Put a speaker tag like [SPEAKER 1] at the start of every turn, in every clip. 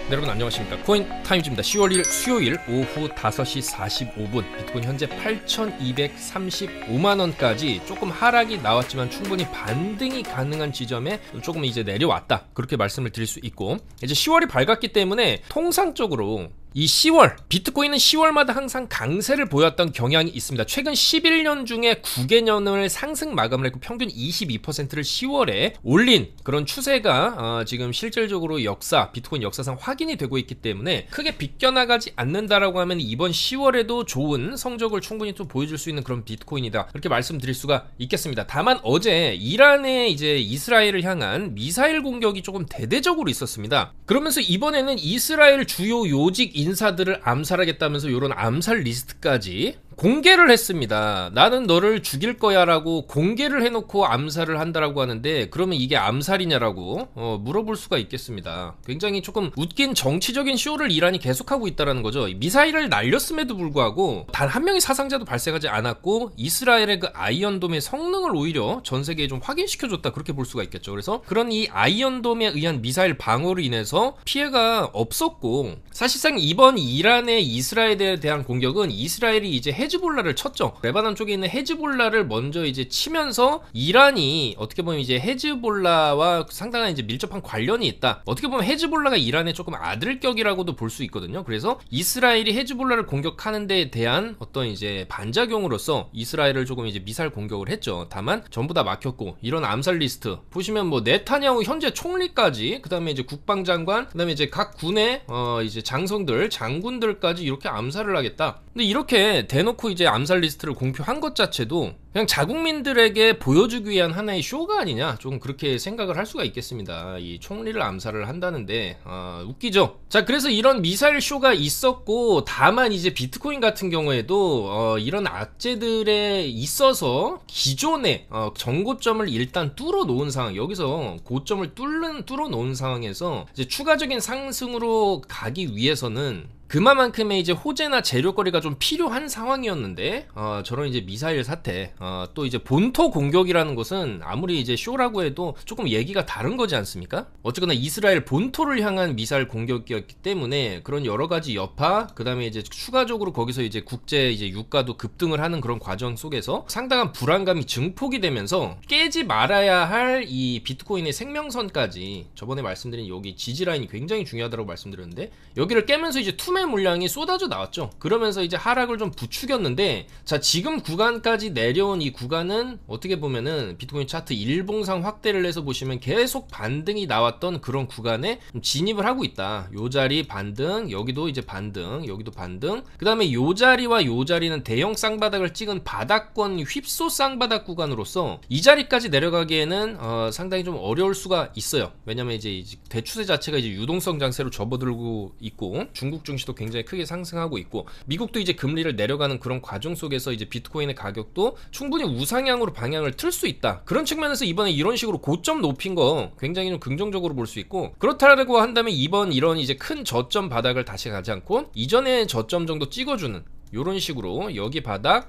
[SPEAKER 1] 네, 여러분 안녕하십니까. 코인 타임즈입니다. 10월 1일 수요일 오후 5시 45분 비트코인 현재 8,235만원까지 조금 하락이 나왔지만 충분히 반등이 가능한 지점에 조금 이제 내려왔다, 그렇게 말씀을 드릴 수 있고, 이제 10월이 밝았기 때문에 통상적으로 이 10월, 비트코인은 10월마다 항상 강세를 보였던 경향이 있습니다. 최근 11년 중에 9개년을 상승 마감을 했고 평균 22%를 10월에 올린 그런 추세가 지금 실질적으로 비트코인 역사상 확인이 되고 있기 때문에 크게 비껴나가지 않는다라고 하면 이번 10월에도 좋은 성적을 충분히 또 보여줄 수 있는 그런 비트코인이다, 그렇게 말씀드릴 수가 있겠습니다. 다만 어제 이란의 이제 이스라엘을 향한 미사일 공격이 조금 대대적으로 있었습니다. 그러면서 이번에는 이스라엘 주요 요직 인사들을 암살하겠다면서 이런 암살 리스트까지 공개를 했습니다. 나는 너를 죽일 거야 라고 공개를 해놓고 암살을 한다라고 하는데, 그러면 이게 암살이냐라고 물어볼 수가 있겠습니다. 굉장히 조금 웃긴 정치적인 쇼를 이란이 계속하고 있다는 거죠. 미사일을 날렸음에도 불구하고 단 한 명의 사상자도 발생하지 않았고 이스라엘의 그 아이언돔의 성능을 오히려 전 세계에 좀 확인시켜줬다, 그렇게 볼 수가 있겠죠. 그래서 그런 이 아이언돔에 의한 미사일 방어로 인해서 피해가 없었고, 사실상 이번 이란의 이스라엘에 대한 공격은 이스라엘이 이제 헤즈볼라를 쳤죠. 레바논 쪽에 있는 헤즈볼라를 먼저 이제 치면서 이란이 어떻게 보면 이제 헤즈볼라와 상당한 이제 밀접한 관련이 있다. 어떻게 보면 헤즈볼라가 이란의 조금 아들격이라고도 볼 수 있거든요. 그래서 이스라엘이 헤즈볼라를 공격하는 데에 대한 어떤 이제 반작용으로서 이스라엘을 조금 이제 미사일 공격을 했죠. 다만 전부 다 막혔고, 이런 암살 리스트 보시면 뭐 네타냐후 현재 총리까지, 그다음에 이제 국방장관, 그다음에 이제 각 군의 이제 장성들, 장군들까지 이렇게 암살을 하겠다. 근데 이렇게 대놓고 이제 암살 리스트를 공표한 것 자체도 그냥 자국민들에게 보여주기 위한 하나의 쇼가 아니냐, 좀 그렇게 생각을 할 수가 있겠습니다. 이 총리를 암살을 한다는데 웃기죠. 자, 그래서 이런 미사일 쇼가 있었고, 다만 이제 비트코인 같은 경우에도 이런 악재들에 있어서 기존의 정고점을 일단 뚫어 놓은 상황, 여기서 고점을 뚫어 놓은 상황에서 이제 추가적인 상승으로 가기 위해서는 그만큼의 이제 호재나 재료거리가 좀 필요한 상황이었는데, 저런 이제 미사일 사태, 또 이제 본토 공격이라는 것은 아무리 이제 쇼라고 해도 조금 얘기가 다른 거지 않습니까? 어쨌거나 이스라엘 본토를 향한 미사일 공격이었기 때문에 그런 여러 가지 여파, 그 다음에 이제 추가적으로 거기서 이제 국제 이제 유가도 급등을 하는 그런 과정 속에서 상당한 불안감이 증폭이 되면서 깨지 말아야 할 이 비트코인의 생명선까지, 저번에 말씀드린 여기 지지라인이 굉장히 중요하다고 말씀드렸는데, 여기를 깨면서 이제 투매 물량이 쏟아져 나왔죠. 그러면서 이제 하락을 좀 부추겼는데, 자, 지금 구간까지 내려온 이 구간은 어떻게 보면은 비트코인 차트 일봉상 확대를 해서 보시면 계속 반등이 나왔던 그런 구간에 진입을 하고 있다. 요 자리 반등, 여기도 이제 반등, 여기도 반등, 그 다음에 요 자리와 요 자리는 대형 쌍바닥을 찍은 바닥권 휩소 쌍바닥 구간으로서 이 자리까지 내려가기에는 상당히 좀 어려울 수가 있어요. 왜냐면 이제 대추세 자체가 이제 유동성 장세로 접어들고 있고, 중국 증시도 굉장히 크게 상승하고 있고, 미국도 이제 금리를 내려가는 그런 과정 속에서 이제 비트코인의 가격도 충분히 우상향으로 방향을 틀 수 있다. 그런 측면에서 이번에 이런 식으로 고점 높인 거 굉장히 좀 긍정적으로 볼 수 있고, 그렇다고 한다면 이번 이런 이제 큰 저점 바닥을 다시 가지 않고 이전의 저점 정도 찍어주는 요런 식으로 여기 바닥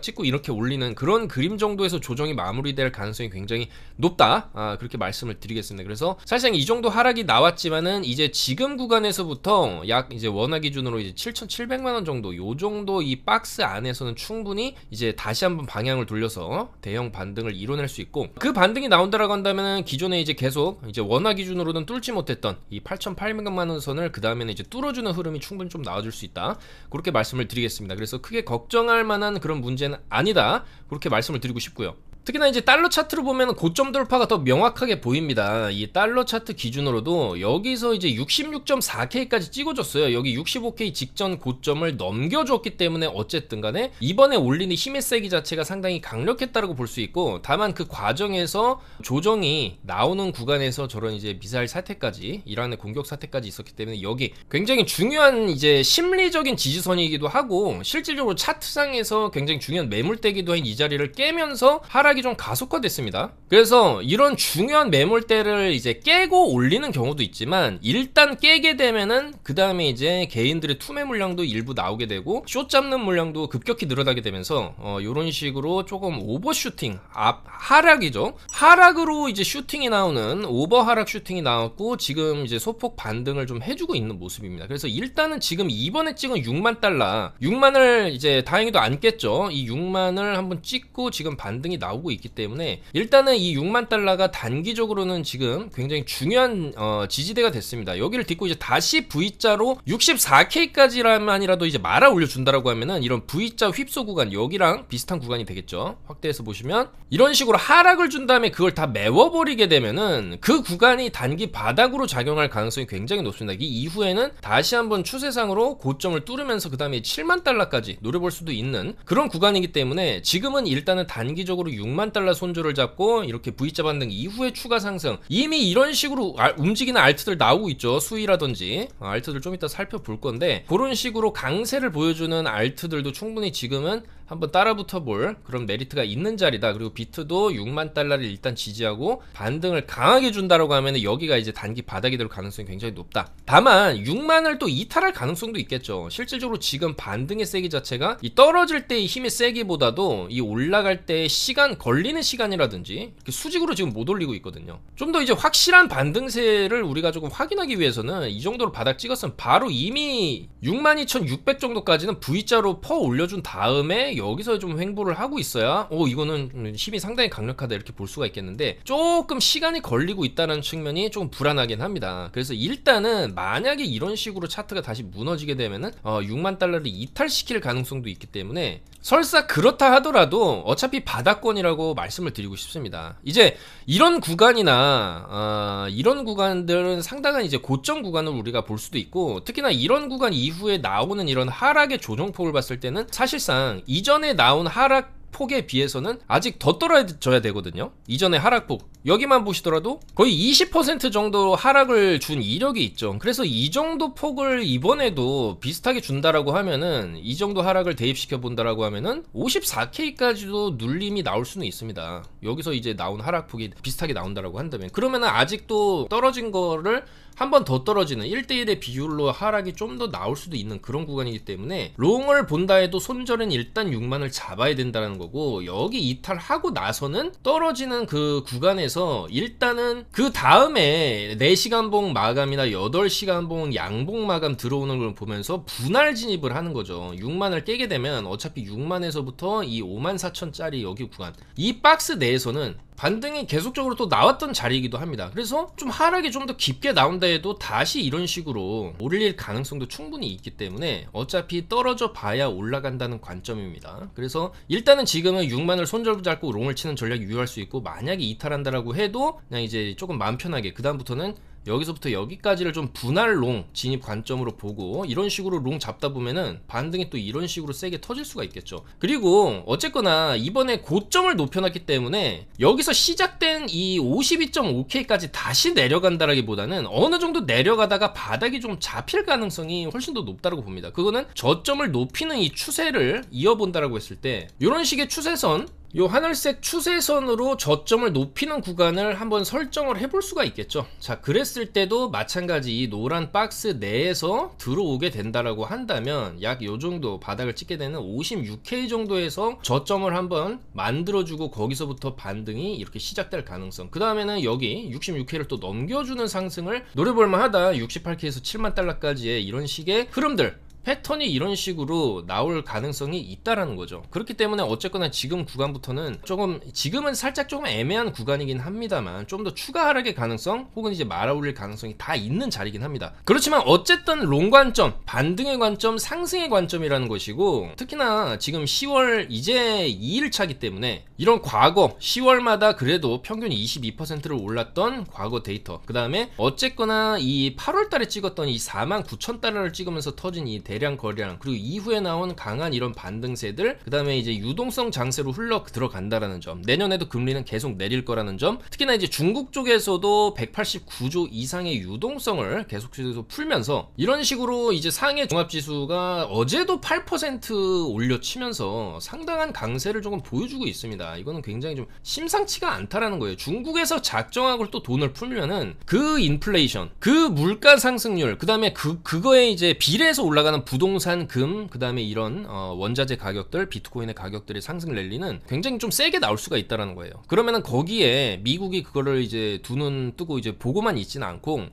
[SPEAKER 1] 찍고 이렇게 올리는 그런 그림 정도에서 조정이 마무리될 가능성이 굉장히 높다, 그렇게 말씀을 드리겠습니다. 그래서 사실상 이 정도 하락이 나왔지만은 이제 지금 구간에서부터 약 이제 원화 기준으로 이제 7,700만원 정도, 요 정도 이 박스 안에서는 충분히 이제 다시 한번 방향을 돌려서 대형 반등을 이뤄낼 수 있고, 그 반등이 나온다라고 한다면은 기존에 이제 계속 이제 원화 기준으로는 뚫지 못했던 이 8,800만원 선을 그 다음에는 이제 뚫어주는 흐름이 충분히 좀 나와줄 수 있다, 그렇게 말씀을 드리겠습니다. 그래서 크게 걱정할 만한 그런 문제는 아니다, 그렇게 말씀을 드리고 싶고요. 특히나 이제 달러 차트로 보면 고점 돌파가 더 명확하게 보입니다. 이 달러 차트 기준으로도 여기서 이제 66.4K까지 찍어줬어요. 여기 65K 직전 고점을 넘겨줬기 때문에 어쨌든 간에 이번에 올리는 힘의 세기 자체가 상당히 강력했다고 볼 수 있고, 다만 그 과정에서 조정이 나오는 구간에서 저런 이제 미사일 사태까지, 이란의 공격 사태까지 있었기 때문에 여기 굉장히 중요한 이제 심리적인 지지선이기도 하고, 실질적으로 차트상에서 굉장히 중요한 매물대기도 한 이 자리를 깨면서 하락 하락이 좀 가속화됐습니다. 그래서 이런 중요한 매물대를 이제 깨고 올리는 경우도 있지만, 일단 깨게 되면은 그 다음에 이제 개인들의 투매 물량도 일부 나오게 되고 숏 잡는 물량도 급격히 늘어나게 되면서 이런 식으로 조금 오버슈팅, 하락이죠. 하락으로 이제 슈팅이 나오는 오버 하락 슈팅이 나왔고, 지금 이제 소폭 반등을 좀 해주고 있는 모습입니다. 그래서 일단은 지금 이번에 찍은 6만 달러, 6만을 이제 다행히도 안 깼죠. 이 6만을 한번 찍고 지금 반등이 나오고 있기 때문에 일단은 이 6만 달러가 단기적으로는 지금 굉장히 중요한 지지대가 됐습니다. 여기를 딛고 이제 다시 V자로 64K까지만이라도 이제 말아 올려준다라고 하면은 이런 V자 휩소 구간, 여기랑 비슷한 구간이 되겠죠. 확대해서 보시면 이런 식으로 하락을 준 다음에 그걸 다 메워버리게 되면은 그 구간이 단기 바닥으로 작용할 가능성이 굉장히 높습니다. 이 이후에는 다시 한번 추세상으로 고점을 뚫으면서 그 다음에 7만 달러까지 노려볼 수도 있는 그런 구간이기 때문에 지금은 일단은 단기적으로 6만 달러 손절을 잡고 이렇게 V자 반등 이후에 추가 상승, 이미 이런 식으로 움직이는 알트들 나오고 있죠. 수위라든지 알트들 좀 이따 살펴볼 건데, 그런 식으로 강세를 보여주는 알트들도 충분히 지금은 한번 따라붙어 볼 그런 메리트가 있는 자리다. 그리고 비트도 6만 달러를 일단 지지하고 반등을 강하게 준다라고 하면 여기가 이제 단기 바닥이 될 가능성이 굉장히 높다. 다만 6만을 또 이탈할 가능성도 있겠죠. 실질적으로 지금 반등의 세기 자체가 이 떨어질 때의 힘의 세기보다도 이 올라갈 때의 시간, 걸리는 시간이라든지 이렇게 수직으로 지금 못 올리고 있거든요. 좀 더 이제 확실한 반등세를 우리가 조금 확인하기 위해서는 이 정도로 바닥 찍었으면 바로 이미 62,600 정도까지는 V자로 퍼 올려준 다음에 여기서 좀 횡보를 하고 있어야 이거는 힘이 상당히 강력하다 이렇게 볼 수가 있겠는데, 조금 시간이 걸리고 있다는 측면이 조금 불안하긴 합니다. 그래서 일단은 만약에 이런 식으로 차트가 다시 무너지게 되면은 6만 달러를 이탈시킬 가능성도 있기 때문에 설사 그렇다 하더라도 어차피 바닥권이라고 말씀을 드리고 싶습니다. 이제 이런 구간이나 이런 구간들은 상당한 이제 고점 구간을 우리가 볼 수도 있고, 특히나 이런 구간 이후에 나오는 이런 하락의 조정폭을 봤을 때는 사실상 이전에 나온 하락 폭에 비해서는 아직 더 떨어져야 되거든요. 이전의 하락폭 여기만 보시더라도 거의 20% 정도 하락을 준 이력이 있죠. 그래서 이 정도 폭을 이번에도 비슷하게 준다라고 하면은, 이 정도 하락을 대입시켜 본다라고 하면은 54K까지도 눌림이 나올 수는 있습니다. 여기서 이제 나온 하락폭이 비슷하게 나온다라고 한다면, 그러면은 아직도 떨어진 거를 한 번 더 떨어지는 1대1의 비율로 하락이 좀 더 나올 수도 있는 그런 구간이기 때문에, 롱을 본다 해도 손절은 일단 6만을 잡아야 된다는 거고, 여기 이탈하고 나서는 떨어지는 그 구간에서 일단은 그 다음에 4시간 봉 마감이나 8시간 봉 양봉 마감 들어오는 걸 보면서 분할 진입을 하는 거죠. 6만을 깨게 되면 어차피 6만에서부터 이 54,000짜리 여기 구간, 이 박스 내에서는 반등이 계속적으로 또 나왔던 자리이기도 합니다. 그래서 좀 하락이 좀 더 깊게 나온다 해도 다시 이런 식으로 올릴 가능성도 충분히 있기 때문에 어차피 떨어져 봐야 올라간다는 관점입니다. 그래서 일단은 지금은 6만을 손절 잡고 롱을 치는 전략이 유효할 수 있고, 만약에 이탈한다라고 해도 그냥 이제 조금 마음 편하게 그 다음부터는 여기서부터 여기까지를 좀 분할 롱 진입 관점으로 보고, 이런 식으로 롱 잡다 보면은 반등이 또 이런 식으로 세게 터질 수가 있겠죠. 그리고 어쨌거나 이번에 고점을 높여놨기 때문에 여기서 시작된 이 52.5K까지 다시 내려간다라기보다는 어느 정도 내려가다가 바닥이 좀 잡힐 가능성이 훨씬 더 높다고 봅니다. 그거는 저점을 높이는 이 추세를 이어본다라고 했을 때, 이런 식의 추세선, 요 하늘색 추세선으로 저점을 높이는 구간을 한번 설정을 해볼 수가 있겠죠. 자, 그랬을 때도 마찬가지 이 노란 박스 내에서 들어오게 된다라고 한다면 약 요 정도 바닥을 찍게 되는 56K 정도에서 저점을 한번 만들어주고 거기서부터 반등이 이렇게 시작될 가능성, 그 다음에는 여기 66K를 또 넘겨주는 상승을 노려볼만 하다. 68K에서 7만 달러까지의 이런 식의 흐름들, 패턴이 이런 식으로 나올 가능성이 있다라는 거죠. 그렇기 때문에 어쨌거나 지금 구간부터는 조금, 지금은 살짝 조금 애매한 구간이긴 합니다만 좀 더 추가 하락의 가능성 혹은 이제 말아올릴 가능성이 다 있는 자리긴 합니다. 그렇지만 어쨌든 롱 관점, 반등의 관점, 상승의 관점이라는 것이고, 특히나 지금 10월 이제 2일차기 때문에 이런 과거 10월마다 그래도 평균 22%를 올랐던 과거 데이터, 그 다음에 어쨌거나 이 8월달에 찍었던 이 49,000달러를 찍으면서 터진 이 대량 거래량, 그리고 이후에 나온 강한 이런 반등세들, 그 다음에 이제 유동성 장세로 흘러 들어간다라는 점, 내년에도 금리는 계속 내릴 거라는 점, 특히나 이제 중국 쪽에서도 189조 이상의 유동성을 계속해서 풀면서 이런 식으로 이제 상해 종합지수가 어제도 8% 올려치면서 상당한 강세를 조금 보여주고 있습니다. 이거는 굉장히 좀 심상치가 않다라는 거예요. 중국에서 작정하고 또 돈을 풀면은 그 인플레이션, 그 물가 상승률, 그 다음에 그거에 이제 비례해서 올라가는 부동산 금, 그 다음에 이런 원자재 가격들, 비트코인의 가격들의 상승 랠리는 굉장히 좀 세게 나올 수가 있다라는 거예요. 그러면은 거기에 미국이 그거를 이제 두 눈 뜨고 이제 보고만 있지는 않고,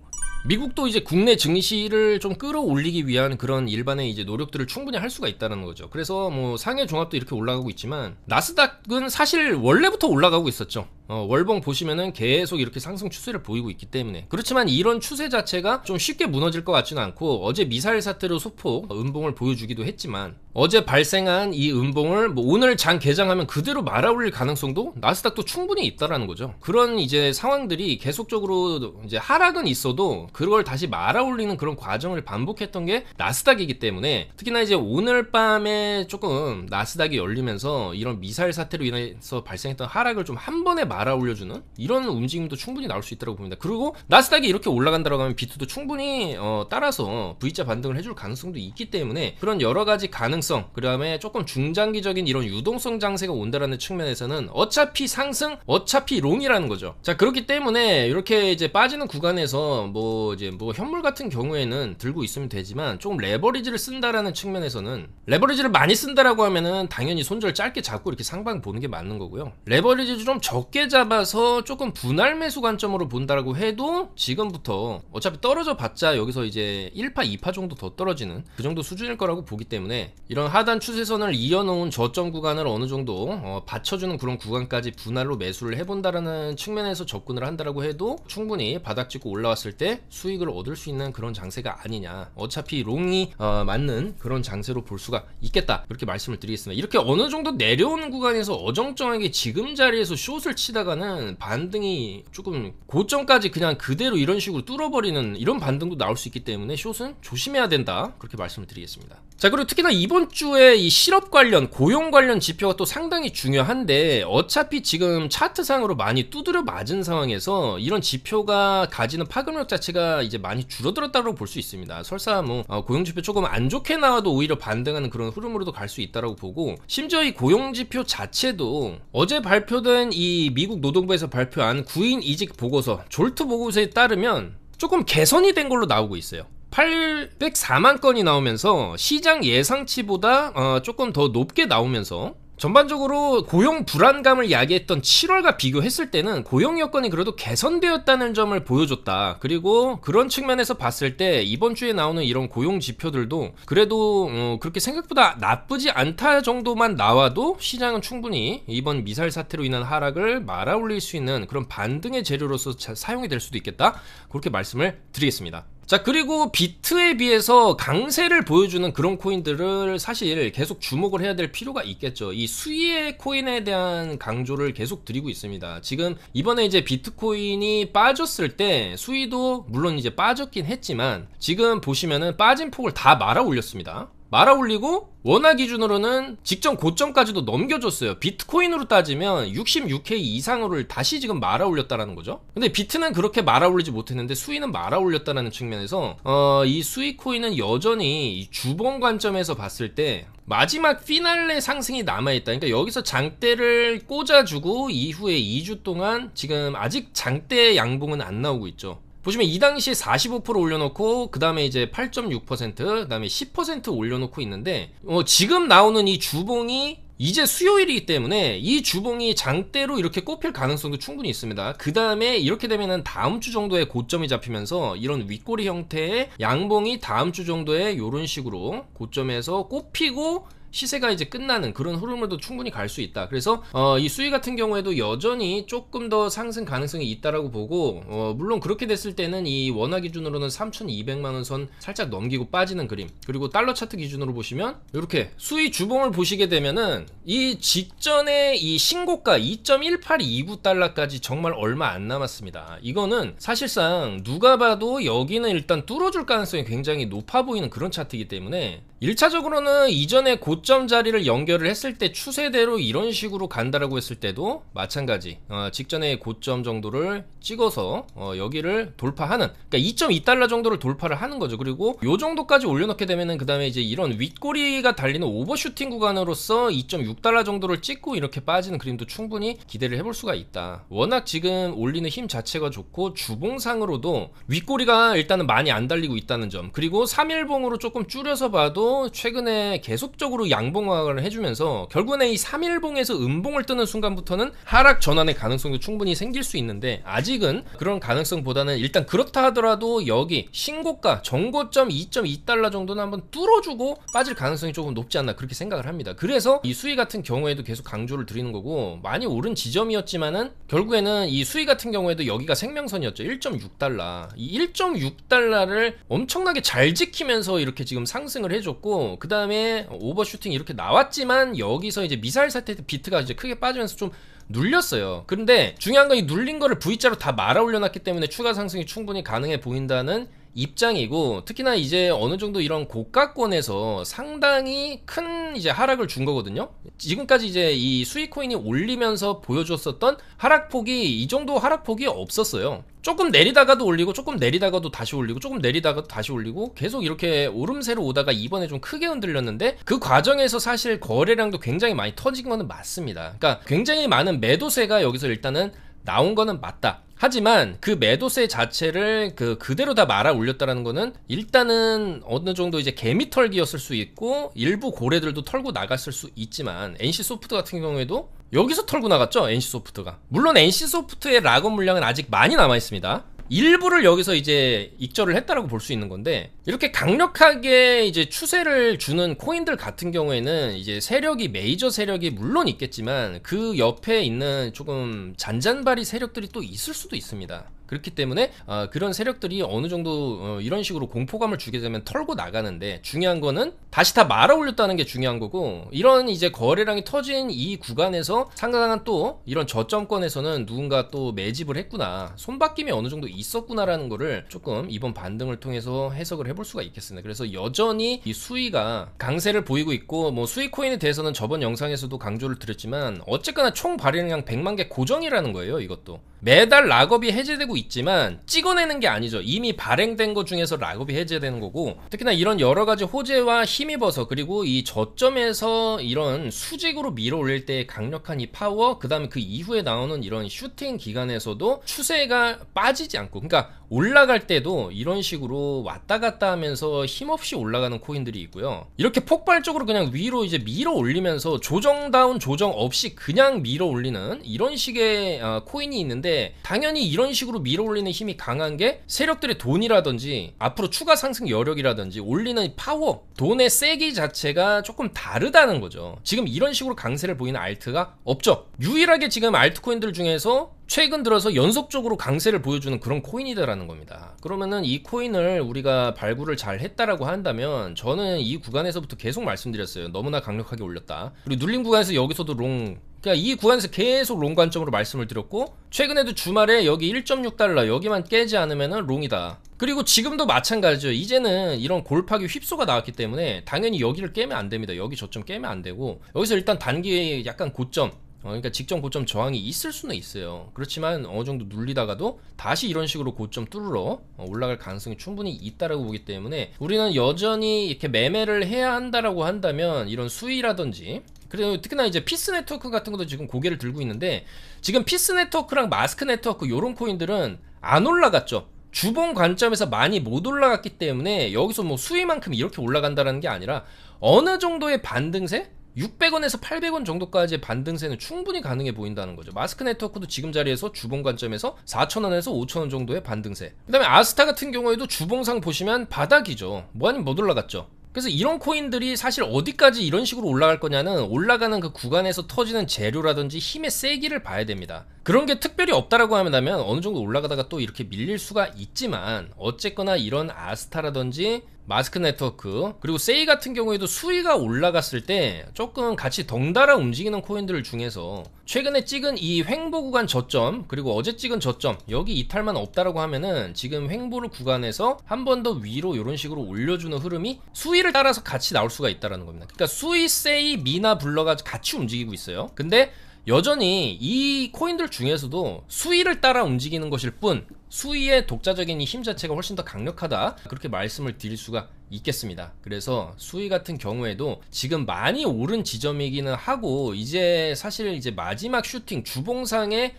[SPEAKER 1] 미국도 이제 국내 증시를 좀 끌어올리기 위한 그런 일반의 이제 노력들을 충분히 할 수가 있다는 거죠. 그래서 뭐 상해 종합도 이렇게 올라가고 있지만, 나스닥은 사실 원래부터 올라가고 있었죠. 월봉 보시면은 계속 이렇게 상승 추세를 보이고 있기 때문에. 그렇지만 이런 추세 자체가 좀 쉽게 무너질 것 같지는 않고, 어제 미사일 사태로 소폭 음봉을 보여주기도 했지만, 어제 발생한 이 음봉을 뭐 오늘 장 개장하면 그대로 말아올릴 가능성도 나스닥도 충분히 있다라는 거죠. 그런 이제 상황들이 계속적으로 이제 하락은 있어도 그걸 다시 말아올리는 그런 과정을 반복했던 게 나스닥이기 때문에, 특히나 이제 오늘 밤에 조금 나스닥이 열리면서 이런 미사일 사태로 인해서 발생했던 하락을 좀 한 번에 말아올려주는 이런 움직임도 충분히 나올 수 있다고 봅니다. 그리고 나스닥이 이렇게 올라간다고 하면 비트도 충분히 따라서 V자 반등을 해줄 가능성도 있기 때문에, 그런 여러 가지 가능성, 그 다음에 조금 중장기적인 이런 유동성 장세가 온다라는 측면에서는 어차피 상승, 어차피 롱이라는 거죠. 자, 그렇기 때문에 이렇게 이제 빠지는 구간에서 뭐 현물 같은 경우에는 들고 있으면 되지만, 조금 레버리지를 쓴다라는 측면에서는, 레버리지를 많이 쓴다라고 하면은 당연히 손절 짧게 잡고 이렇게 상방 보는 게 맞는 거고요. 레버리지를 좀 적게 잡아서 조금 분할 매수 관점으로 본다라고 해도 지금부터 어차피 떨어져 봤자 여기서 이제 1파 2파 정도 더 떨어지는 그 정도 수준일 거라고 보기 때문에, 이런 하단 추세선을 이어놓은 저점 구간을 어느 정도 받쳐주는 그런 구간까지 분할로 매수를 해본다라는 측면에서 접근을 한다라고 해도 충분히 바닥 찍고 올라왔을 때 수익을 얻을 수 있는 그런 장세가 아니냐, 어차피 롱이 맞는 그런 장세로 볼 수가 있겠다, 그렇게 말씀을 드리겠습니다. 이렇게 어느 정도 내려오는 구간에서 어정쩡하게 지금 자리에서 숏을 치다가는 반등이 조금 고점까지 그냥 그대로 이런 식으로 뚫어버리는 이런 반등도 나올 수 있기 때문에 숏은 조심해야 된다, 그렇게 말씀을 드리겠습니다. 자, 그리고 특히나 이번 주에 이 실업 관련, 고용 관련 지표가 또 상당히 중요한데, 어차피 지금 차트상으로 많이 두드려 맞은 상황에서 이런 지표가 가지는 파급력 자체가 이제 많이 줄어들었다고 볼 수 있습니다. 설사 뭐 고용 지표 조금 안 좋게 나와도 오히려 반등하는 그런 흐름으로도 갈 수 있다고 보고, 심지어 이 고용 지표 자체도 어제 발표된 이 미국 노동부에서 발표한 9인 이직 보고서, 졸트 보고서에 따르면 조금 개선이 된 걸로 나오고 있어요. 804만 건이 나오면서 시장 예상치보다 조금 더 높게 나오면서, 전반적으로 고용 불안감을 야기했던 7월과 비교했을 때는 고용 여건이 그래도 개선되었다는 점을 보여줬다. 그리고 그런 측면에서 봤을 때 이번 주에 나오는 이런 고용 지표들도 그래도 그렇게 생각보다 나쁘지 않다 정도만 나와도 시장은 충분히 이번 미사일 사태로 인한 하락을 말아올릴 수 있는 그런 반등의 재료로서 사용이 될 수도 있겠다, 그렇게 말씀을 드리겠습니다. 자, 그리고 비트에 비해서 강세를 보여주는 그런 코인들을 사실 계속 주목을 해야 될 필요가 있겠죠. 이 수위의 코인에 대한 강조를 계속 드리고 있습니다. 지금 이번에 이제 비트코인이 빠졌을 때 수위도 물론 이제 빠졌긴 했지만, 지금 보시면은 빠진 폭을 다 말아 올렸습니다. 말아 올리고 원화 기준으로는 직전 고점까지도 넘겨줬어요. 비트코인으로 따지면 66K 이상으로를 다시 지금 말아 올렸다라는 거죠. 근데 비트는 그렇게 말아 올리지 못했는데 수위는 말아 올렸다라는 측면에서 이 수위 코인은 여전히 이 주봉 관점에서 봤을 때 마지막 피날레 상승이 남아있다. 그러니까 여기서 장대를 꽂아주고 이후에 2주 동안 지금 아직 장대 양봉은 안 나오고 있죠. 보시면 이 당시에 45% 올려놓고 그 다음에 이제 8.6%, 그 다음에 10% 올려놓고 있는데, 지금 나오는 이 주봉이 이제 수요일이기 때문에 이 주봉이 장대로 이렇게 꼽힐 가능성도 충분히 있습니다. 그 다음에 이렇게 되면은 다음 주 정도에 고점이 잡히면서 이런 윗꼬리 형태의 양봉이 다음 주 정도에 이런 식으로 고점에서 꼽히고 시세가 이제 끝나는 그런 흐름으로도 충분히 갈 수 있다. 그래서 이 수위 같은 경우에도 여전히 조금 더 상승 가능성이 있다라고 보고, 물론 그렇게 됐을 때는 이 원화 기준으로는 3,200만원 선 살짝 넘기고 빠지는 그림, 그리고 달러 차트 기준으로 보시면 이렇게 수위 주봉을 보시게 되면은 이 직전에 이 신고가 2.1829달러까지 정말 얼마 안 남았습니다. 이거는 사실상 누가 봐도 여기는 일단 뚫어줄 가능성이 굉장히 높아 보이는 그런 차트이기 때문에 1차적으로는 이전에 고점 자리를 연결을 했을 때 추세대로 이런 식으로 간다라고 했을 때도 마찬가지 직전에 고점 정도를 찍어서 여기를 돌파하는, 그러니까 2.2달러 정도를 돌파를 하는 거죠. 그리고 요 정도까지 올려놓게 되면은 그 다음에 이제 이런 윗꼬리가 달리는 오버슈팅 구간으로서 2.6달러 정도를 찍고 이렇게 빠지는 그림도 충분히 기대를 해볼 수가 있다. 워낙 지금 올리는 힘 자체가 좋고 주봉상으로도 윗꼬리가 일단은 많이 안 달리고 있다는 점, 그리고 3일봉으로 조금 줄여서 봐도 최근에 계속적으로 양봉화를 해주면서 결국에는 이 3일봉에서 음봉을 뜨는 순간부터는 하락 전환의 가능성도 충분히 생길 수 있는데, 아직은 그런 가능성보다는 일단 그렇다 하더라도 여기 신고가 정고점 2.2달러 정도는 한번 뚫어주고 빠질 가능성이 조금 높지 않나 그렇게 생각을 합니다. 그래서 이 수위 같은 경우에도 계속 강조를 드리는 거고, 많이 오른 지점이었지만은 결국에는 이 수위 같은 경우에도 여기가 생명선이었죠. 1.6달러. 이 1.6달러를 엄청나게 잘 지키면서 이렇게 지금 상승을 해줬고, 그 다음에 오버슈팅 이렇게 나왔지만 여기서 이제 미사일 사태 때 비트가 이제 크게 빠지면서 좀 눌렸어요. 그런데 중요한 건 이 눌린 거를 V자로 다 말아 올려놨기 때문에 추가 상승이 충분히 가능해 보인다는 입장이고, 특히나 이제 어느 정도 이런 고가권에서 상당히 큰 이제 하락을 준 거거든요. 지금까지 이제 이 수익코인이 올리면서 보여줬었던 하락폭이 이 정도 하락폭이 없었어요. 조금 내리다가도 올리고, 조금 내리다가도 다시 올리고, 조금 내리다가도 다시 올리고, 계속 이렇게 오름세로 오다가 이번에 좀 크게 흔들렸는데, 그 과정에서 사실 거래량도 굉장히 많이 터진 거는 맞습니다. 그러니까 굉장히 많은 매도세가 여기서 일단은 나온 거는 맞다. 하지만 그 매도세 자체를 그대로 다 말아 올렸다라는 거는 일단은 어느 정도 이제 개미 털기였을 수 있고, 일부 고래들도 털고 나갔을 수 있지만, NC소프트 같은 경우에도 여기서 털고 나갔죠. NC소프트가. 물론 NC소프트의 락업 물량은 아직 많이 남아 있습니다. 일부를 여기서 이제 익절을 했다라고 볼 수 있는 건데, 이렇게 강력하게 이제 추세를 주는 코인들 같은 경우에는 이제 세력이, 메이저 세력이 물론 있겠지만 그 옆에 있는 조금 잔잔바리 세력들이 또 있을 수도 있습니다. 그렇기 때문에 그런 세력들이 어느 정도 이런 식으로 공포감을 주게 되면 털고 나가는데, 중요한 거는 다시 다 말아 올렸다는 게 중요한 거고, 이런 이제 거래량이 터진 이 구간에서 상당한 또 이런 저점권에서는 누군가 또 매집을 했구나, 손바뀜이 어느 정도 있었구나라는 거를 조금 이번 반등을 통해서 해석을 해볼 수가 있겠습니다. 그래서 여전히 이 수위가 강세를 보이고 있고, 뭐 수위 코인에 대해서는 저번 영상에서도 강조를 드렸지만 어쨌거나 총 발행량 100만 개 고정이라는 거예요. 이것도 매달 락업이 해제되고 있지만 찍어내는 게 아니죠. 이미 발행된 것 중에서 락업이 해제되는 거고, 특히나 이런 여러가지 호재와 힘입어서, 그리고 이 저점에서 이런 수직으로 밀어 올릴 때 강력한 이 파워, 그 다음에 그 이후에 나오는 이런 슈팅 기간에서도 추세가 빠지지 않고, 그러니까 올라갈 때도 이런 식으로 왔다 갔다 하면서 힘없이 올라가는 코인들이 있고요. 이렇게 폭발적으로 그냥 위로 이제 밀어 올리면서 조정다운 조정 없이 그냥 밀어 올리는 이런 식의 코인이 있는데, 당연히 이런 식으로 밀어 올리는 힘이 강한 게 세력들의 돈이라든지 앞으로 추가 상승 여력이라든지 올리는 파워, 돈의 세기 자체가 조금 다르다는 거죠. 지금 이런 식으로 강세를 보이는 알트가 없죠. 유일하게 지금 알트코인들 중에서 최근 들어서 연속적으로 강세를 보여주는 그런 코인이다라는 겁니다. 그러면은 이 코인을 우리가 발굴을 잘 했다라고 한다면, 저는 이 구간에서부터 계속 말씀드렸어요. 너무나 강력하게 올렸다. 그리고 눌린 구간에서 여기서도 그러니까 이 구간에서 계속 롱 관점으로 말씀을 드렸고, 최근에도 주말에 여기 1.6달러 여기만 깨지 않으면은 롱이다. 그리고 지금도 마찬가지죠. 이제는 이런 골파기 휩소가 나왔기 때문에 당연히 여기를 깨면 안 됩니다. 여기 저점 깨면 안 되고, 여기서 일단 단기 약간 고점, 그러니까 직전 고점 저항이 있을 수는 있어요. 그렇지만 어느 정도 눌리다가도 다시 이런 식으로 고점 뚫으러 올라갈 가능성이 충분히 있다라고 보기 때문에, 우리는 여전히 이렇게 매매를 해야 한다라고 한다면 이런 수위라든지, 그리고 특히나 이제 피스 네트워크 같은 것도 지금 고개를 들고 있는데, 지금 피스 네트워크랑 마스크 네트워크 요런 코인들은 안 올라갔죠. 주봉 관점에서 많이 못 올라갔기 때문에 여기서 뭐 수위만큼 이렇게 올라간다는 게 아니라 어느 정도의 반등세? 600원에서 800원 정도까지의 반등세는 충분히 가능해 보인다는 거죠. 마스크 네트워크도 지금 자리에서 주봉 관점에서 4,000원에서 5,000원 정도의 반등세. 그 다음에 아스타 같은 경우에도 주봉상 보시면 바닥이죠. 뭐 아니면 못 올라갔죠. 그래서 이런 코인들이 사실 어디까지 이런 식으로 올라갈 거냐는 올라가는 그 구간에서 터지는 재료라든지 힘의 세기를 봐야 됩니다. 그런 게 특별히 없다라고 하면 어느 정도 올라가다가 또 이렇게 밀릴 수가 있지만, 어쨌거나 이런 아스타라든지 마스크 네트워크 그리고 세이 같은 경우에도 수위가 올라갔을 때 조금 같이 덩달아 움직이는 코인들 중에서 최근에 찍은 이 횡보 구간 저점 그리고 어제 찍은 저점, 여기 이탈만 없다라고 하면은 지금 횡보를 구간에서 한 번 더 위로 이런 식으로 올려주는 흐름이 수위를 따라서 같이 나올 수가 있다는 겁니다. 그러니까 수위, 세이, 미나, 블러가 같이 움직이고 있어요. 근데 여전히 이 코인들 중에서도 수위를 따라 움직이는 것일 뿐, 수위의 독자적인 이 힘 자체가 훨씬 더 강력하다, 그렇게 말씀을 드릴 수가 있겠습니다. 그래서 수위 같은 경우에도 지금 많이 오른 지점이기는 하고, 이제 사실 이제 마지막 슈팅 주봉상에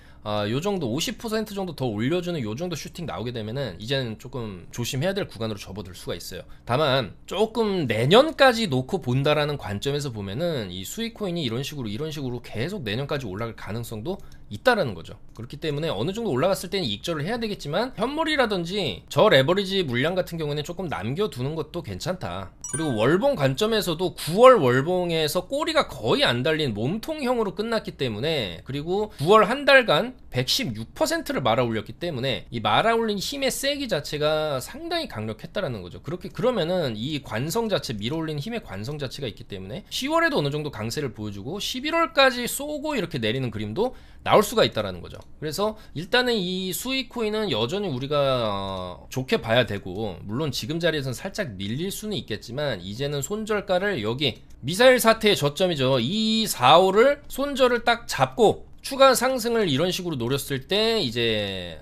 [SPEAKER 1] 요 정도 50% 정도 더 올려주는 요 정도 슈팅 나오게 되면은 이제는 조금 조심해야 될 구간으로 접어들 수가 있어요. 다만 조금 내년까지 놓고 본다라는 관점에서 보면은 이 수익 코인이 이런 식으로 계속 내년까지 올라갈 가능성도 있다라는 거죠. 그렇기 때문에 어느 정도 올라갔을 때는 익절을 해야 되겠지만, 현물이라든지 저 레버리지 물량 같은 경우에는 조금 남겨두는 것도 괜찮다. 그리고 월봉 관점에서도 9월 월봉에서 꼬리가 거의 안 달린 몸통형으로 끝났기 때문에, 그리고 9월 한 달간 116%를 말아 올렸기 때문에 이 말아 올린 힘의 세기 자체가 상당히 강력했다라는 거죠. 그러면은 이 관성 자체, 밀어 올린 힘의 관성 자체가 있기 때문에 10월에도 어느 정도 강세를 보여주고 11월까지 쏘고 이렇게 내리는 그림도 나올 수가 있다라는 거죠. 그래서 일단은 이 수익 코인은 여전히 우리가 좋게 봐야 되고, 물론 지금 자리에서는 살짝 밀릴 수는 있겠지만, 이제는 손절가를 여기 미사일 사태의 저점이죠. 이 4호를 손절을 딱 잡고 추가 상승을 이런 식으로 노렸을 때 이제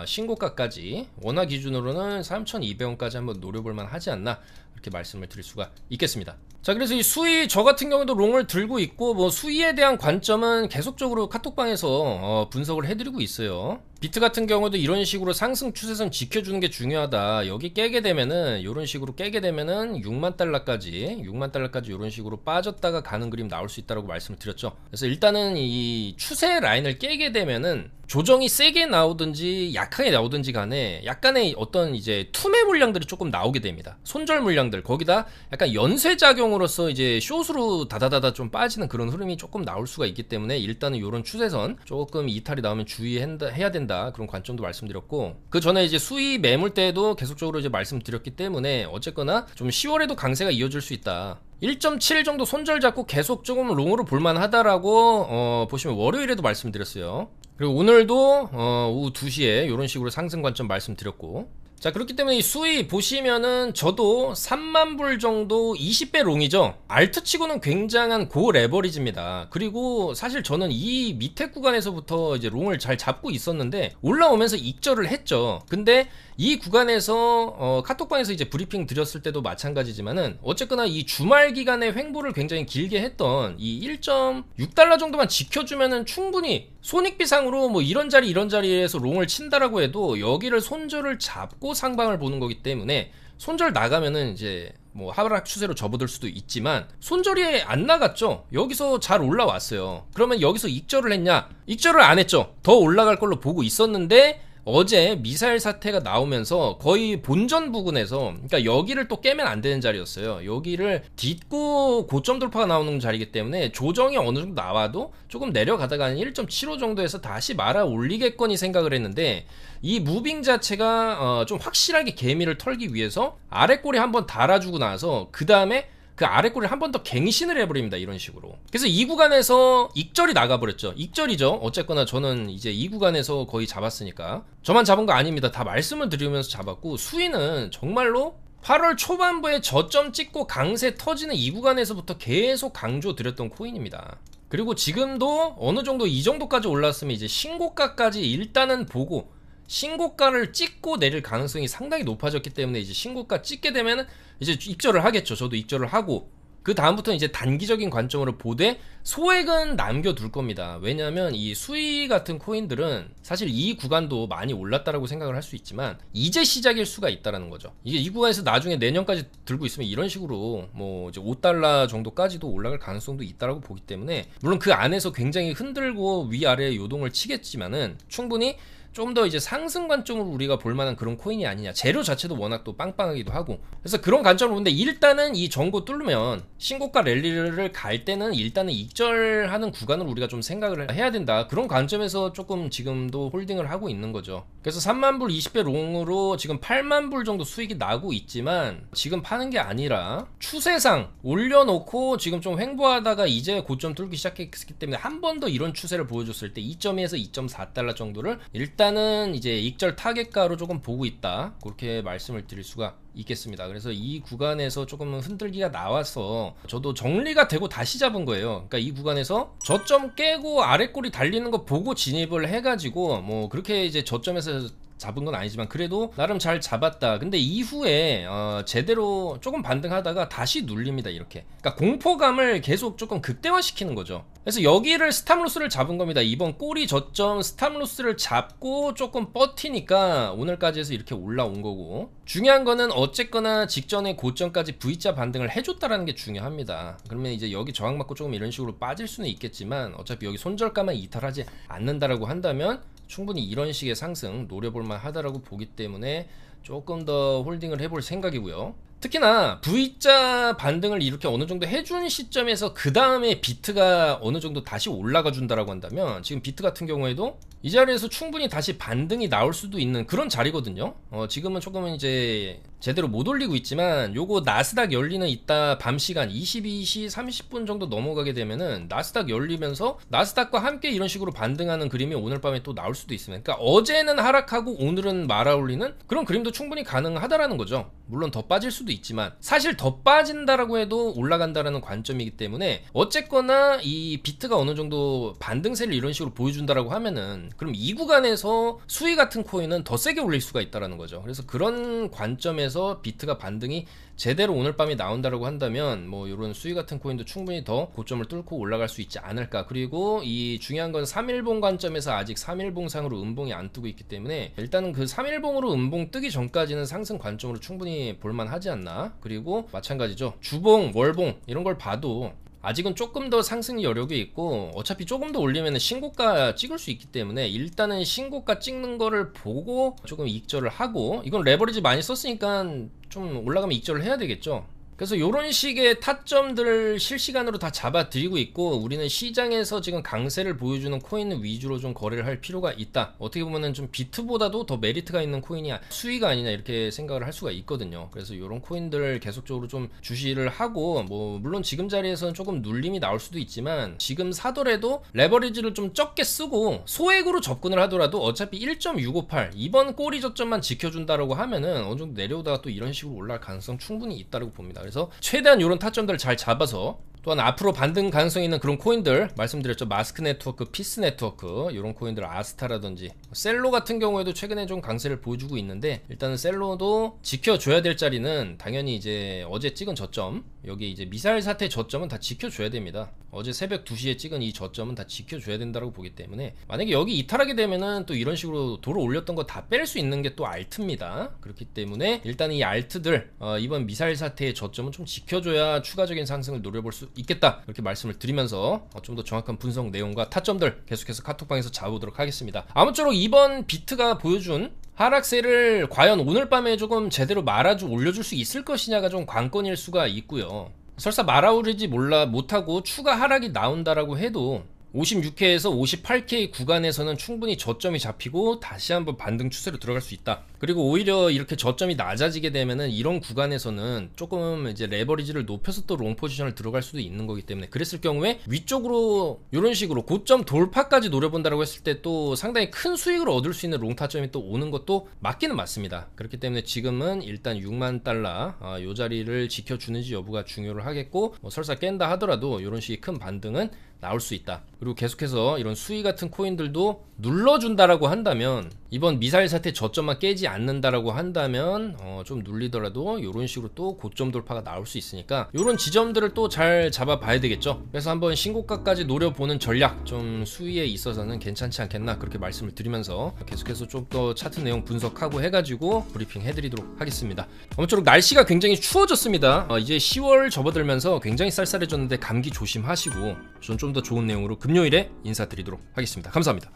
[SPEAKER 1] 신고가까지, 원화 기준으로는 3,200원까지 한번 노려볼만 하지 않나, 이렇게 말씀을 드릴 수가 있겠습니다. 자, 그래서 이 수위, 저 같은 경우도 롱을 들고 있고, 뭐 수위에 대한 관점은 계속적으로 카톡방에서 분석을 해드리고 있어요. 비트 같은 경우도 이런 식으로 상승 추세선 지켜주는 게 중요하다. 여기 깨게 되면은, 이런 식으로 깨게 되면은 6만 달러까지 이런 식으로 빠졌다가 가는 그림 나올 수 있다고 말씀을 드렸죠. 그래서 일단은 이 추세 라인을 깨게 되면은 조정이 세게 나오든지 약하게 나오든지 간에 약간의 어떤 이제 투매 물량들이 조금 나오게 됩니다. 손절 물량들, 거기다 약간 연쇄 작용으로서 이제 숏으로 다다다다 좀 빠지는 그런 흐름이 조금 나올 수가 있기 때문에, 일단은 이런 추세선 조금 이탈이 나오면 주의해야 된다, 그런 관점도 말씀드렸고, 그 전에 이제 수위 매물 때도 계속적으로 이제 말씀드렸기 때문에 어쨌거나 좀 10월에도 강세가 이어질 수 있다. 1.7 정도 손절 잡고 계속 조금 롱으로 볼만하다라고 보시면 월요일에도 말씀드렸어요. 그리고 오늘도 오후 2시에 이런 식으로 상승 관점 말씀드렸고, 자, 그렇기 때문에 이 수위 보시면은 저도 3만 불 정도 20배 롱이죠. 알트 치고는 굉장한 고 레버리지입니다. 그리고 사실 저는 이 밑에 구간에서부터 이제 롱을 잘 잡고 있었는데 올라오면서 익절을 했죠. 근데 이 구간에서 카톡방에서 이제 브리핑 드렸을 때도 마찬가지지만은, 어쨌거나 이 주말 기간에 횡보를 굉장히 길게 했던 이 1.6달러 정도만 지켜주면은 충분히 손익비상으로 뭐 이런 자리에서 롱을 친다라고 해도 여기를 손절을 잡고 상방을 보는 거기 때문에, 손절 나가면은 이제 뭐 하락 추세로 접어들 수도 있지만 손절이 안 나갔죠. 여기서 잘 올라왔어요. 그러면 여기서 익절을 했냐? 익절을 안 했죠. 더 올라갈 걸로 보고 있었는데 어제 미사일 사태가 나오면서 거의 본전 부근에서, 그러니까 여기를 또 깨면 안 되는 자리였어요. 여기를 딛고 고점 돌파가 나오는 자리이기 때문에 조정이 어느 정도 나와도 조금 내려가다가 한 1.75 정도에서 다시 말아 올리겠거니 생각을 했는데, 이 무빙 자체가 좀 확실하게 개미를 털기 위해서 아래 꼬리 한번 달아주고 나서 그 다음에 그 아래 꼬리를 한 번 더 갱신을 해버립니다. 이런 식으로. 그래서 이 구간에서 익절이 나가버렸죠. 익절이죠. 어쨌거나 저는 이제 이 구간에서 거의 잡았으니까. 저만 잡은 거 아닙니다. 다 말씀을 드리면서 잡았고, 수위는 정말로 8월 초반부에 저점 찍고 강세 터지는 이 구간에서부터 계속 강조드렸던 코인입니다. 그리고 지금도 어느 정도 이 정도까지 올랐으면 이제 신고가까지 일단은 보고, 신고가를 찍고 내릴 가능성이 상당히 높아졌기 때문에 이제 신고가 찍게 되면 이제 익절을 하겠죠. 저도 익절을 하고, 그 다음부터는 이제 단기적인 관점으로 보되 소액은 남겨둘 겁니다. 왜냐하면 이 수위 같은 코인들은 사실 이 구간도 많이 올랐다라고 생각을 할 수 있지만 이제 시작일 수가 있다라는 거죠. 이게 이 구간에서 나중에 내년까지 들고 있으면 이런 식으로 뭐 이제 5달러 정도까지도 올라갈 가능성도 있다라고 보기 때문에, 물론 그 안에서 굉장히 흔들고 위아래 요동을 치겠지만은 충분히 좀 더 이제 상승 관점으로 우리가 볼만한 그런 코인이 아니냐. 재료 자체도 워낙 또 빵빵하기도 하고. 그래서 그런 관점으로 보는데 일단은 이 전고 뚫으면 신고가 랠리를 갈 때는 일단은 익절하는 구간을 우리가 좀 생각을 해야 된다. 그런 관점에서 조금 지금도 홀딩을 하고 있는 거죠. 그래서 3만불 20배 롱으로 지금 8만불 정도 수익이 나고 있지만 지금 파는 게 아니라 추세상 올려놓고 지금 좀 횡보하다가 이제 고점 뚫기 시작했기 때문에 한 번 더 이런 추세를 보여줬을 때 2.2에서 2.4달러 정도를 일단은 이제 익절 타겟가로 조금 보고 있다. 그렇게 말씀을 드릴 수가 있겠습니다. 그래서 이 구간에서 조금 흔들기가 나와서 저도 정리가 되고 다시 잡은 거예요. 그러니까 이 구간에서 저점 깨고 아래꼬리 달리는 거 보고 진입을 해가지고 뭐 그렇게 이제 저점에서 잡은 건 아니지만 그래도 나름 잘 잡았다. 근데 이후에 제대로 조금 반등하다가 다시 눌립니다. 이렇게. 그러니까 공포감을 계속 조금 극대화시키는 거죠. 그래서 여기를 스탑로스를 잡은 겁니다. 이번 꼬리 저점 스탑로스를 잡고 조금 버티니까 오늘까지 해서 이렇게 올라온 거고, 중요한 거는 어쨌거나 직전에 고점까지 V자 반등을 해줬다라는 게 중요합니다. 그러면 이제 여기 저항받고 조금 이런 식으로 빠질 수는 있겠지만 어차피 여기 손절가만 이탈하지 않는다라고 한다면 충분히 이런 식의 상승 노려볼만 하다라고 보기 때문에 조금 더 홀딩을 해볼 생각이고요. 특히나 V자 반등을 이렇게 어느 정도 해준 시점에서 그 다음에 비트가 어느 정도 다시 올라가 준다라고 한다면 지금 비트 같은 경우에도 이 자리에서 충분히 다시 반등이 나올 수도 있는 그런 자리거든요. 지금은 조금은 이제 제대로 못 올리고 있지만 요거 나스닥 열리는 이따 밤 시간 22시 30분 정도 넘어가게 되면은 나스닥 열리면서 나스닥과 함께 이런 식으로 반등하는 그림이 오늘 밤에 또 나올 수도 있습니다. 그러니까 어제는 하락하고 오늘은 말아올리는 그런 그림도 충분히 가능하다라는 거죠. 물론 더 빠질 수도 있지만 사실 더 빠진다라고 해도 올라간다라는 관점이기 때문에 어쨌거나 이 비트가 어느 정도 반등세를 이런 식으로 보여준다라고 하면은 그럼 이 구간에서 수위 같은 코인은 더 세게 올릴 수가 있다라는 거죠. 그래서 그런 관점에서 비트가 반등이 제대로 오늘 밤에 나온다라고 한다면 뭐 이런 수위 같은 코인도 충분히 더 고점을 뚫고 올라갈 수 있지 않을까. 그리고 이 중요한 건 3일봉 관점에서 아직 3일봉상으로 음봉이 안 뜨고 있기 때문에 일단은 그 3일봉으로 음봉 뜨기 전까지는 상승 관점으로 충분히 볼만하지 않나. 그리고 마찬가지죠. 주봉, 월봉 이런 걸 봐도 아직은 조금 더 상승 여력이 있고 어차피 조금 더 올리면 신고가 찍을 수 있기 때문에 일단은 신고가 찍는 거를 보고 조금 익절을 하고, 이건 레버리지 많이 썼으니까 좀 올라가면 익절을 해야 되겠죠. 그래서 이런 식의 타점들을 실시간으로 다 잡아드리고 있고 우리는 시장에서 지금 강세를 보여주는 코인 위주로 좀 거래를 할 필요가 있다. 어떻게 보면은 좀 비트보다도 더 메리트가 있는 코인이 수위가 아니냐 이렇게 생각을 할 수가 있거든요. 그래서 이런 코인들 계속적으로 좀 주시를 하고, 뭐 물론 지금 자리에서는 조금 눌림이 나올 수도 있지만 지금 사더라도 레버리지를 좀 적게 쓰고 소액으로 접근을 하더라도 어차피 1.658 이번 꼬리 저점만 지켜준다라고 하면은 어느 정도 내려오다가 또 이런 식으로 올라갈 가능성 충분히 있다고 봅니다. 그래서 최대한 이런 타점들을 잘 잡아서, 또한 앞으로 반등 가능성이 있는 그런 코인들 말씀드렸죠. 마스크 네트워크, 피스 네트워크 이런 코인들, 아스타라든지 셀로 같은 경우에도 최근에 좀 강세를 보여주고 있는데 일단은 셀로도 지켜줘야 될 자리는 당연히 이제 어제 찍은 저점, 여기 이제 미사일 사태 저점은 다 지켜줘야 됩니다. 어제 새벽 2시에 찍은 이 저점은 다 지켜줘야 된다고 보기 때문에 만약에 여기 이탈하게 되면은 또 이런 식으로 도로 올렸던 거 다 뺄 수 있는 게 또 알트입니다. 그렇기 때문에 일단 이 알트들 이번 미사일 사태의 저점은 좀 지켜줘야 추가적인 상승을 노려볼 수 있겠다, 이렇게 말씀을 드리면서 좀 더 정확한 분석 내용과 타점들 계속해서 카톡방에서 잡아보도록 하겠습니다. 아무쪼록 이번 비트가 보여준 하락세를 과연 오늘 밤에 조금 제대로 올려줄 수 있을 것이냐가 좀 관건일 수가 있고요. 설사 말아오르지 못하고 추가 하락이 나온다라고 해도 56K에서 58K 구간에서는 충분히 저점이 잡히고 다시 한번 반등 추세로 들어갈 수 있다. 그리고 오히려 이렇게 저점이 낮아지게 되면은 이런 구간에서는 조금 이제 레버리지를 높여서 또 롱 포지션을 들어갈 수도 있는 거기 때문에, 그랬을 경우에 위쪽으로 이런 식으로 고점 돌파까지 노려본다라고 했을 때 또 상당히 큰 수익을 얻을 수 있는 롱 타점이 또 오는 것도 맞기는 맞습니다. 그렇기 때문에 지금은 일단 6만 달러 요 자리를 지켜주는지 여부가 중요를 하겠고, 설사 깬다 하더라도 이런 식의 큰 반등은 나올 수 있다. 그리고 계속해서 이런 수위 같은 코인들도 눌러준다라고 한다면, 이번 미사일 사태 저점만 깨지 않는다라고 한다면 좀 눌리더라도 이런 식으로 또 고점 돌파가 나올 수 있으니까 이런 지점들을 또 잘 잡아봐야 되겠죠. 그래서 한번 신고가까지 노려보는 전략, 좀 수위에 있어서는 괜찮지 않겠나 그렇게 말씀을 드리면서 계속해서 좀 더 차트 내용 분석하고 해가지고 브리핑 해드리도록 하겠습니다. 아무쪼록 날씨가 굉장히 추워졌습니다. 이제 10월 접어들면서 굉장히 쌀쌀해졌는데 감기 조심하시고 전 좀 더 좋은 내용으로 금요일에 인사드리도록 하겠습니다. 감사합니다.